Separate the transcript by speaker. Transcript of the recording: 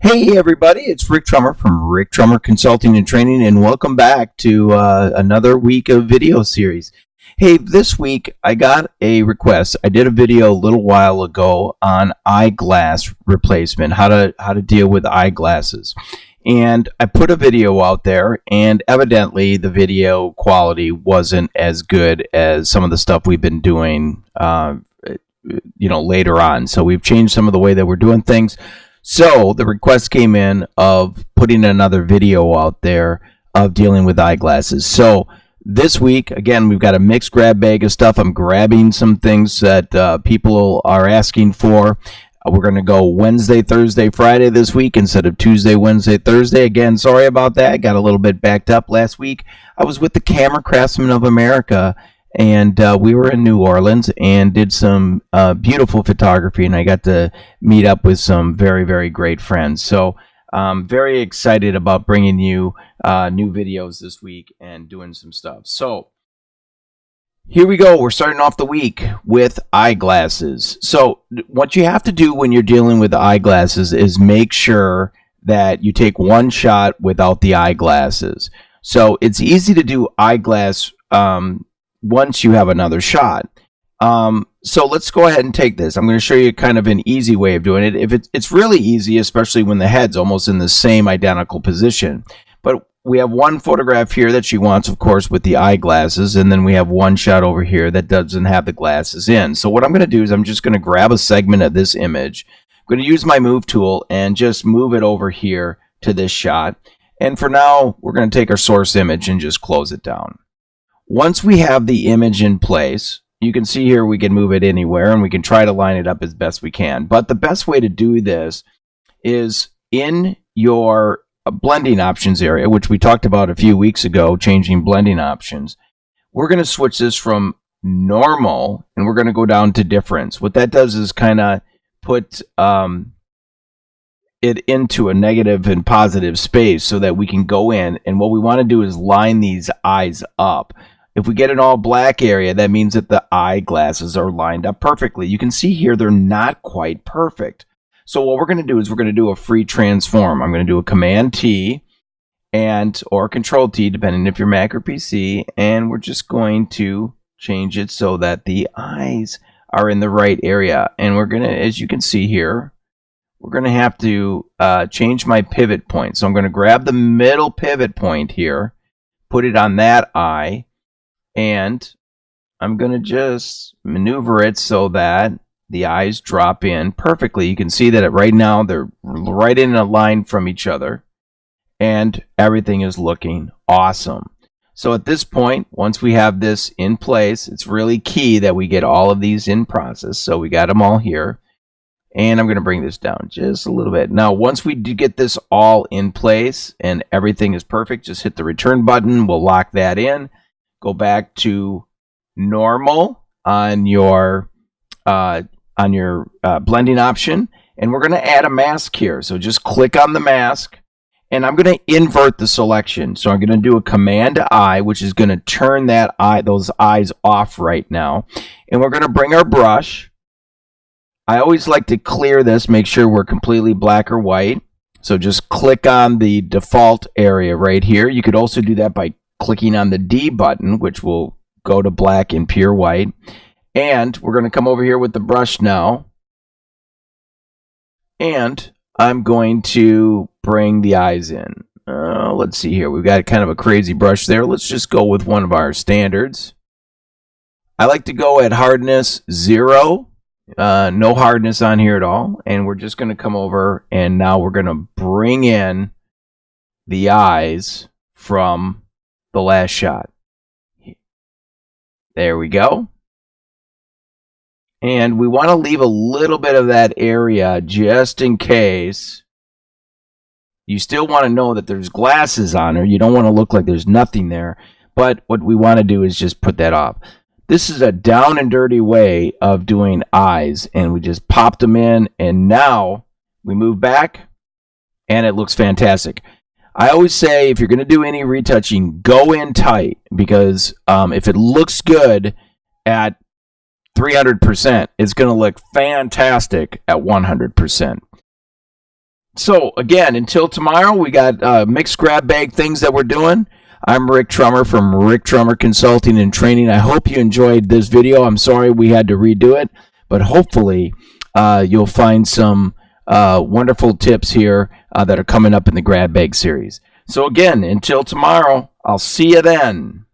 Speaker 1: Hey everybody, it's Rick Trummer from Rick Trummer Consulting and Training, and welcome back to another week of video series. Hey, this week I got a request. I did a video a little while ago on eyeglass replacement, how to deal with eyeglasses. And I put a video out there, and evidently the video quality wasn't as good as some of the stuff we've been doing later on. So we've changed some of the way that we're doing things. So the request came in of putting another video out there of dealing with eyeglasses. So this week, again, we've got a mixed grab bag of stuff. I'm grabbing some things that people are asking for. We're going to go Wednesday, Thursday, Friday this week instead of Tuesday, Wednesday, Thursday. Again, sorry about that. Got a little bit backed up last week. I was with the Camera Craftsmen of America, and we were in New Orleans and did some beautiful photography, and I got to meet up with some very, very great friends. So I'm very excited about bringing you new videos this week and doing some stuff. So here we go. We're starting off the week with eyeglasses. So what you have to do when you're dealing with eyeglasses is make sure that you take one shot without the eyeglasses. So it's easy to do eyeglass once you have another shot. So let's go ahead and take this. I'm going to show you kind of an easy way of doing it. If it's really easy, especially when the head's almost in the same identical position. But we have one photograph here that she wants, of course, with the eyeglasses, and then we have one shot over here that doesn't have the glasses in. So what I'm going to do is I'm just going to grab a segment of this image. I'm going to use my move tool and just move it over here to this shot. And for now, we're going to take our source image and just close it down. Once we have the image in place, you can see here we can move it anywhere and we can try to line it up as best we can. But the best way to do this is in your blending options area, which we talked about a few weeks ago, changing blending options. We're going to switch this from normal and we're going to go down to difference. What that does is kind of put it into a negative and positive space so that we can go in, and what we want to do is line these eyes up. If we get an all black area, that means that the eyeglasses are lined up perfectly. You can see here they're not quite perfect. So what we're going to do is we're going to do a free transform. I'm going to do a Command T or Control T, depending if you're Mac or PC, and we're just going to change it so that the eyes are in the right area. And we're going to, as you can see here, we're going to have to change my pivot point. So I'm going to grab the middle pivot point here, put it on that eye, and I'm going to just maneuver it so that the eyes drop in perfectly. You can see that right now they're right in a line from each other, and everything is looking awesome. So at this point, once we have this in place, it's really key that we get all of these in process. So we got them all here. And I'm going to bring this down just a little bit. Now, once we do get this all in place and everything is perfect, just hit the return button. We'll lock that in. Go back to normal on your blending option. And we're going to add a mask here. So just click on the mask. And I'm going to invert the selection. So I'm going to do a Command I, which is going to turn those eyes off right now. And we're going to bring our brush. I always like to clear this, make sure we're completely black or white. So just click on the default area right here. You could also do that by clicking on the D button, which will go to black and pure white. And we're going to come over here with the brush now. And I'm going to bring the eyes in. Let's see here. We've got kind of a crazy brush there. Let's just go with one of our standards. I like to go at hardness 0. No hardness on here at all, and we're just going to come over, and now we're going to bring in the eyes from the last shot. There we go. And we want to leave a little bit of that area just in case. You still want to know that there's glasses on her. You don't want to look like there's nothing there, but what we want to do is just put that off. This is a down and dirty way of doing eyes, and we just popped them in, and now we move back, and it looks fantastic. I always say if you're going to do any retouching, go in tight, because if it looks good at 300%, it's going to look fantastic at 100%. So again, until tomorrow, we got mixed grab bag things that we're doing. I'm Rick Trummer from Rick Trummer Consulting and Training. I hope you enjoyed this video. I'm sorry we had to redo it, but hopefully you'll find some wonderful tips here that are coming up in the grab bag series. So again, until tomorrow, I'll see you then.